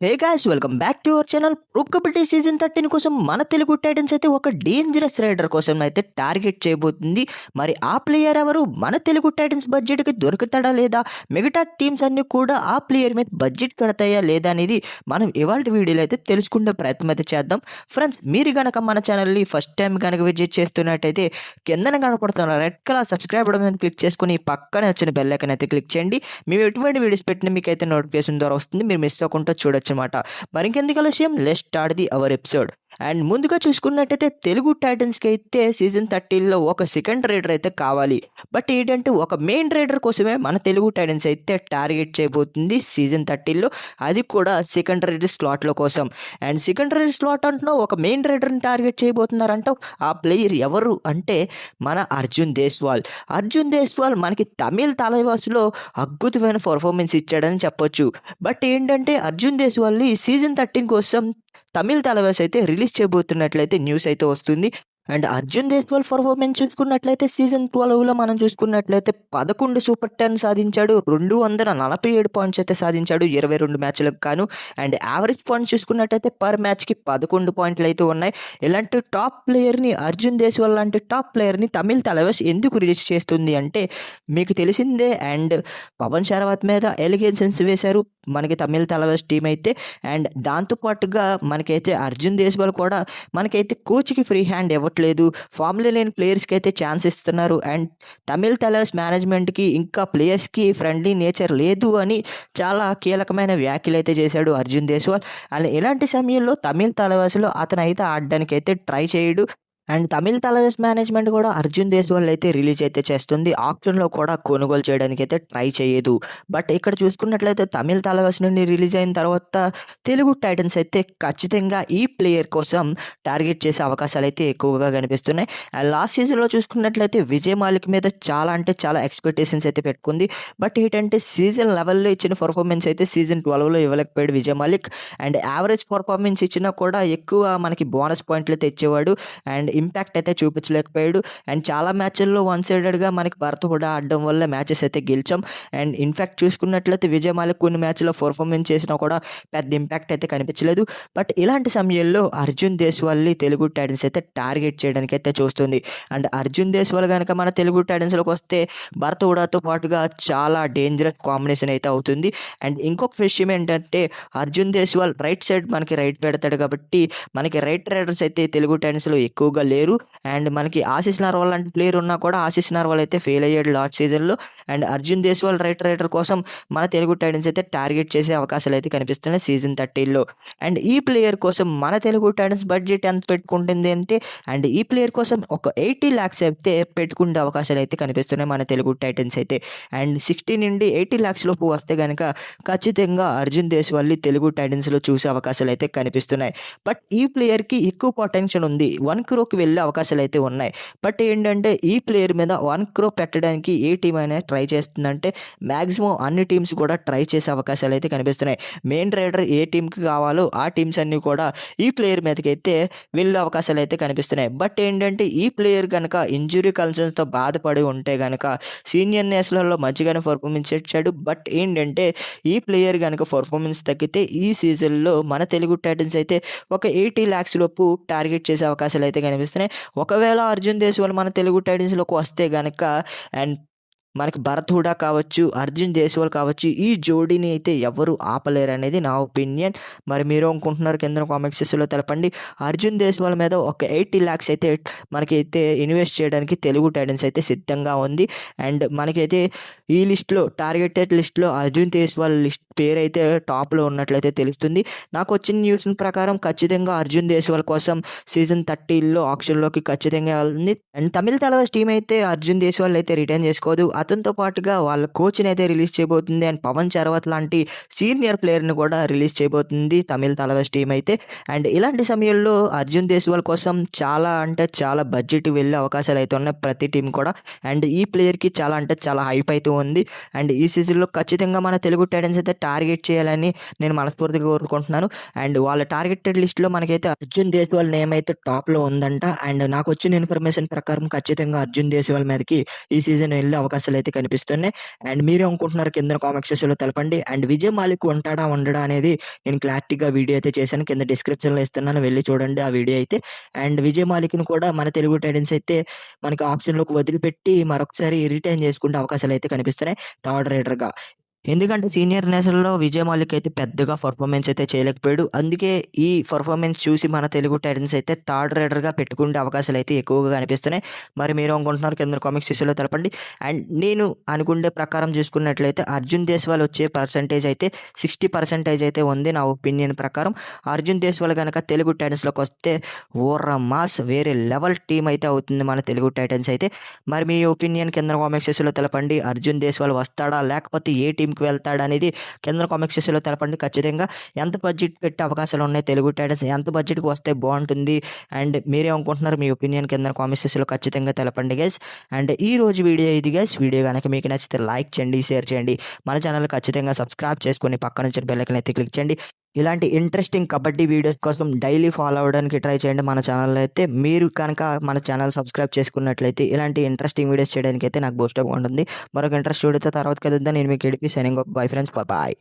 Hey guys, welcome back to our channel. Pro kabaddi season 13 కోసం మన Telugu Titans అయితే ఒక డేంజరస్ రైడర్ కోసం అయితే టార్గెట్ చేయబోతుంది. మరి ఆ ప్లేయర్ ఎవరు? మన తెలుగు టైటన్స్ బడ్జెట్కి దొరుకుతాడా లేదా? మిగతా టీమ్స్ అన్ని కూడా ఆ ప్లేయర్ మీద బడ్జెట్ పెడతాయా లేదా అనేది మనం ఇవాళ వీడియోలో అయితే తెలుసుకునే ప్రయత్నం అయితే చేద్దాం. ఫ్రెండ్స్, మీరు గనక మన ఛానల్ని ఫస్ట్ టైం కనుక విజిట్ చేస్తున్నట్టయితే కిందన కనపడుతున్న రెడ్ కలర్ సబ్స్క్రైబ్ బటన్ మీద క్లిక్ చేసుకుని పక్కనే వచ్చిన బెల్ ఐకాన్ అయితే క్లిక్ చేయండి. మేము ఎటువంటి వీడియోస్ పెట్టినా మీకు అయితే నోటిఫికేషన్ ద్వారా వస్తుంది. మీరు మిస్ అవ్వకుండా చూడొచ్చు అనమాట. మరి ఇంకెందుకు ఆలస్యం, let's start the our episode. And ముందుగా చూసుకున్నట్టయితే తెలుగు టైటన్స్కి అయితే సీజన్ 13లో ఒక సెకండ్ రైడర్ అయితే కావాలి. బట్ ఏంటంటే ఒక మెయిన్ రైడర్ కోసమే మన తెలుగు టైటన్స్ అయితే టార్గెట్ చేయబోతుంది సీజన్ 13లో. అది కూడా సెకండ్ రైడర్ స్లాట్లో కోసం. అండ్ సెకండ్ రైడర్ స్లాట్ అంటున్నావు, ఒక మెయిన్ రైడర్ని టార్గెట్ చేయబోతున్నారంటావు. ఆ ప్లేయర్ ఎవరు అంటే మన అర్జున్ దేశ్వాల్. అర్జున్ దేశ్వాల్ మనకి తమిళ్ తలైవాసులో అద్భుతమైన పర్ఫార్మెన్స్ ఇచ్చాడని చెప్పొచ్చు. బట్ ఏంటంటే అర్జున్ దేశ్వాల్ని సీజన్ 13 కోసం తమిళ్ తలవాస్ అయితే రిలీజ్ చేయబోతున్నట్లయితే న్యూస్ అయితే వస్తుంది. అండ్ అర్జున్ దేశ్వాల్ పర్ఫార్మెన్స్ చూసుకున్నట్లయితే సీజన్ 12లో మనం చూసుకున్నట్లయితే 11 సూపర్ 10 సాధించాడు, 247 పాయింట్స్ అయితే సాధించాడు 22 మ్యాచ్లకు కాను. అండ్ యావరేజ్ పాయింట్స్ చూసుకున్నట్టయితే పర్ మ్యాచ్కి 11 పాయింట్లు అయితే ఉన్నాయి. ఇలాంటి టాప్ ప్లేయర్ని, అర్జున్ దేశ్వాల్ లాంటి టాప్ ప్లేయర్ని తమిళ్ తలవాస్ ఎందుకు రిలీజ్ చేస్తుంది అంటే మీకు తెలిసిందే. అండ్ పవన్ శరవత్ మీద ఎలిగేషన్స్ వేశారు మనకి తమిళ్ తలవాస్ టీం అయితే. అండ్ దాంతోపాటుగా మనకైతే అర్జున్ దేశ్వాల్ కూడా మనకైతే కోచ్కి ఫ్రీ హ్యాండ్ ఇవ్వట్లేదు, ఫామ్లో లేని ప్లేయర్స్కి అయితే ఛాన్స్ ఇస్తున్నారు. అండ్ తమిళ్ తలవాస్ మేనేజ్మెంట్కి ఇంకా ప్లేయర్స్కి ఫ్రెండ్లీ నేచర్ లేదు అని చాలా కీలకమైన వ్యాఖ్యలు అయితే చేశాడు అర్జున్ దేశ్వాల్. అలా ఇలాంటి సమయంలో తమిళ్ తలవాస్లో అతను అయితే ఆడడానికి అయితే ట్రై చేయడు. అండ్ తమిళ్ తలవాస్ మేనేజ్మెంట్ కూడా అర్జున్ దేశ్వాల్ అయితే రిలీజ్ అయితే చేస్తుంది. ఆప్షన్లో కూడా కొనుగోలు చేయడానికి అయితే ట్రై చేయదు. బట్ ఇక్కడ చూసుకున్నట్లయితే తమిళ్ తలవాస్ నుండి రిలీజ్ అయిన తర్వాత తెలుగు టైటన్స్ అయితే ఖచ్చితంగా ఈ ప్లేయర్ కోసం టార్గెట్ చేసే అవకాశాలు అయితే ఎక్కువగా కనిపిస్తున్నాయి. అండ్ లాస్ట్ సీజన్లో చూసుకున్నట్లయితే విజయ్ మాలిక్ మీద చాలా అంటే చాలా ఎక్స్పెక్టేషన్స్ అయితే పెట్టుకుంది. బట్ ఏంటంటే సీజన్ 11లో ఇచ్చిన పర్ఫార్మెన్స్ అయితే సీజన్ 12లో ఇవ్వలేకపోయాడు Vijay Malik. And average performance ఇచ్చినా కూడా ఎక్కువ మనకి బోనస్ పాయింట్లు తెచ్చేవాడు. అండ్ ఇంపాక్ట్ అయితే చూపించలేకపోయాడు. అండ్ చాలా మ్యాచ్ల్లో వన్ సైడెడ్గా మనకి భరత్ కూడా ఆడడం వల్ల మ్యాచెస్ అయితే గెలిచాం. అండ్ ఇన్ఫ్యాక్ట్ చూసుకున్నట్లయితే విజయ్ మాలిక్ కొన్ని మ్యాచ్లో పర్ఫార్మెన్స్ చేసినా కూడా పెద్ద ఇంపాక్ట్ అయితే కనిపించలేదు. బట్ ఇలాంటి సమయంలో అర్జున్ దేశ్వాల్ని తెలుగు టైటన్స్ అయితే టార్గెట్ చేయడానికి అయితే చూస్తుంది. అండ్ అర్జున్ దేశ్వాల్ కనుక మన తెలుగు టైటన్స్లోకి వస్తే భరత్ హుడాతో పాటుగా చాలా డేంజరస్ కాంబినేషన్ అయితే అవుతుంది. అండ్ ఇంకొక విషయం ఏంటంటే అర్జున్ దేశ్వాల్ రైట్ సైడ్ మనకి రైట్ పెడతాడు కాబట్టి మనకి రైట్ రైడర్స్ అయితే తెలుగు టైటన్స్లో ఎక్కువగా లేరు. అండ్ మనకి ఆశీష్ నర్వాల్ లాంటి ప్లేయర్ ఉన్నా కూడా ఆశీష్ నర్వాల్ అయితే ఫెయిల్ అయ్యాడు లాస్ట్ సీజన్లో. And Arjun Deshwal right raider కోసం మన తెలుగు టైటన్స్ అయితే టార్గెట్ చేసే అవకాశాలు అయితే కనిపిస్తున్నాయి సీజన్ 13లో. అండ్ ఈ ప్లేయర్ కోసం మన తెలుగు టైటన్స్ బడ్జెట్ ఎంత పెట్టుకుంటుంది అంటే, అండ్ ఈ ప్లేయర్ కోసం ఒక 80 lakhs అయితే పెట్టుకునే అవకాశాలు అయితే కనిపిస్తున్నాయి మన తెలుగు టైటన్స్ అయితే. అండ్ 60 నుండి 80 lakhs లోపు వస్తే కనుక ఖచ్చితంగా అర్జున్ దేశ్వాల్ని తెలుగు టైటన్స్లో చూసే అవకాశాలు అయితే కనిపిస్తున్నాయి. బట్ ఈ ప్లేయర్కి ఎక్కువ పొటెన్షియల్ ఉంది, 1 crore వెళ్ళే అవకాశాలు అయితే ఉన్నాయి. బట్ ఏంటంటే ఈ ప్లేయర్ మీద 1 crore పెట్టడానికి ఏ టీం అయినా ట్రై చేస్తుందంటే మ్యాక్సిమం అన్ని టీమ్స్ కూడా ట్రై చేసే అవకాశాలు అయితే కనిపిస్తున్నాయి. మెయిన్ రైడర్ ఏ టీంకి కావాలో ఆ టీమ్స్ అన్నీ కూడా ఈ ప్లేయర్ మీదకి అయితే వెళ్ళే అవకాశాలు అయితే కనిపిస్తున్నాయి. బట్ ఏంటంటే ఈ ప్లేయర్ కనుక ఇంజురీ కన్సర్న్స్తో బాధపడి ఉంటే కనుక సీనియర్ నేషనల్లో మంచిగానే పర్ఫార్మెన్స్ ఇచ్చాడు. బట్ ఏంటంటే ఈ ప్లేయర్ కనుక పర్ఫార్మెన్స్ తగ్గితే ఈ సీజన్లో మన తెలుగు టైటన్స్ అయితే ఒక 80 lakhs లోపు టార్గెట్ చేసే అవకాశాలు అయితే కనిపిస్తున్నాయి. ఒకవేళ అర్జున్ దేశ్వాల్ మన తెలుగు టైటన్స్లోకి వస్తే కనుక అండ్ మనకి భరత్ హుడా కావచ్చు, అర్జున్ దేశ్వాల్ కావచ్చు, ఈ జోడీని అయితే ఎవరు ఆపలేరు అనేది నా ఒపీనియన్. మరి మీరు అనుకుంటున్నారు కింద కామెంట్ సెక్షన్లో తెలపండి. అర్జున్ దేశ్వాల్ మీద ఒక 80 lakhs అయితే మనకైతే ఇన్వెస్ట్ చేయడానికి తెలుగు టైటన్స్ అయితే సిద్ధంగా ఉంది. అండ్ మనకైతే ఈ లిస్ట్లో టార్గెటెడ్ లిస్ట్లో అర్జున్ దేశ్వాల్ పేరు అయితే టాప్లో ఉన్నట్లయితే తెలుస్తుంది. నాకు వచ్చిన న్యూస్ ప్రకారం ఖచ్చితంగా అర్జున్ దేశ్వాల్ కోసం సీజన్ 13లో ఆక్షన్లోకి ఖచ్చితంగా వెళ్తుంది. అండ్ తమిళ తలవాస్ టీం అయితే అర్జున్ దేశ్వాల్ అయితే రిటర్న్ చేసుకోదు, అతనితో పాటుగా వాళ్ళ కోచ్ని అయితే రిలీజ్ చేయబోతుంది. అండ్ పవన్ శరవత్ లాంటి సీనియర్ ప్లేయర్ని కూడా రిలీజ్ చేయబోతుంది తమిళ తలవాస్ టీం అయితే. అండ్ ఇలాంటి సమయంలో అర్జున్ దేశ్వాల్ కోసం చాలా అంటే చాలా బడ్జెట్ వెళ్ళే అవకాశాలు అయితే ఉన్నాయి ప్రతి టీం కూడా. అండ్ ఈ ప్లేయర్కి చాలా అంటే చాలా హైప్ అయితే ఉంది. అండ్ ఈ సీజన్లో ఖచ్చితంగా మన తెలుగు టైటన్స్ అయితే టార్గెట్ చేయాలని నేను మనస్ఫూర్తిగా కోరుకుంటున్నాను. అండ్ వాళ్ళ టార్గెటెడ్ లిస్ట్లో మనకైతే అర్జున్ దేశ్వాల్ నేమ్ అయితే టాప్లో ఉందంట. అండ్ నాకు వచ్చిన ఇన్ఫర్మేషన్ ప్రకారం ఖచ్చితంగా అర్జున్ దేశ్వాల్ మీదకి ఈ సీజన్ వెళ్ళే అవకాశాలు అవకాశాలైతే కనిపిస్తున్నాయి. అండ్ మీరేమనుకుంటున్నారు కింద కామెంట్ సెక్షన్‌లో తెలపండి. అండ్ విజయ్ మాలిక్ ఉంటాడా? ఉండడా? అనేది నేను క్లారిటీగా వీడియో అయితే చేశాను. కింద డిస్క్రిప్షన్‌లో ఇస్తున్నాను. వెళ్లి చూడండి ఆ వీడియో అయితే. అండ్ విజయ్ మాలిక్‌ని కూడా మన తెలుగు టైటన్స్ అయితే మనకి ఆప్షన్‌లోకి వదిలిపెట్టి మరొకసారి రిటైన్ చేసుకునే అవకాశాలైతే కనిపిస్తున్నాయి థర్డ్ రైడర్‌గా. ఎందుకంటే సీనియర్ నేషనల్‌లో విజయ్ మాలిక్ అయితే పెద్దగా పెర్ఫార్మన్స్ అయితే చేయలేకపోయాడు. అందుకే ఈ పెర్ఫార్మన్స్ చూసి మన తెలుగు టైటన్స్ అయితే థర్డ్ రైడర్‌గా పెట్టుకునే అవకాశాలైతే ఎక్కువగా కనిపిస్తున్నాయి. మరి మీరేమనుకుంటున్నారు కింద కామెంట్ సెక్షన్‌లో తెలపండి. అండ్ నేను అనుకునే ప్రకారం చూసుకున్నట్లయితే అర్జున్ దేశ్వాల్ వచ్చే పర్సెంటేజ్ అయితే 60% అయితే ఉంది నా ఒపీనియన్ ప్రకారం. అర్జున్ దేశ్వాల్ గనక తెలుగు టైటన్స్‌లోకి వస్తే ఓర్ర మాస్ వేరే లెవెల్ టీమ్ అయితే అవుతుంది మన తెలుగు టైటన్స్ అయితే. మరి మీ ఒపీనియన్ కింద కామెంట్ సెక్షన్‌లో తెలపండి. అర్జున్ దేశ్వాల్ వస్తాడా? లేకపోతే ఏ టీమ్‌కి వెళ్తాడనేది కింద కామెంట్ సెక్షన్‌లో తెలపండి ఖచ్చితంగా. ఎంత బడ్జెట్ పెట్టే అవకాశాలు ఉన్నాయి తెలుగు టైటన్స్? ఎంత బడ్జెట్‌కి వస్తే బావుంటుంది? అండ్ మీరేమనుకుంటున్నారు? మీ ఒపీనియన్ కింద కామెంట్ సెక్షన్‌లో ఖచ్చితంగా తెలపండి గైస్. అండ్ ఈ రోజు వీడియో ఇది గైస్. వీడియో గనక మీకు నచ్చితే లైక్ చేయండి, షేర్ చేయండి. మన ఛానల్ ఖచ్చితంగా సబ్స్క్రైబ్ చేసుకొని పక్కన వచ్చిన బెల్ ఐకాన్ అయితే క్లిక్ చేయండి. ఇలాంటి ఇంట్రెస్టింగ్ కబడ్డీ వీడియోస్ కోసం డైలీ ఫాలో అవ్వడానికి ట్రై చేయండి మన ఛానల్‌లో అయితే. మీరు కనుక మన ఛానల్ సబ్స్క్రైబ్ చేసుకున్నట్లయితే ఇలాంటి ఇంట్రెస్టింగ్ వీడియోస్ చేయడానికి అయితే నాకు బూస్టప్‌గా ఉంటుంది. మరొక ఇంట్రెస్ట్ వీడియోతో తర్వాత కలుద్దాం. నేను మీకు ఏడిపి signing off. Bye friends. Bye.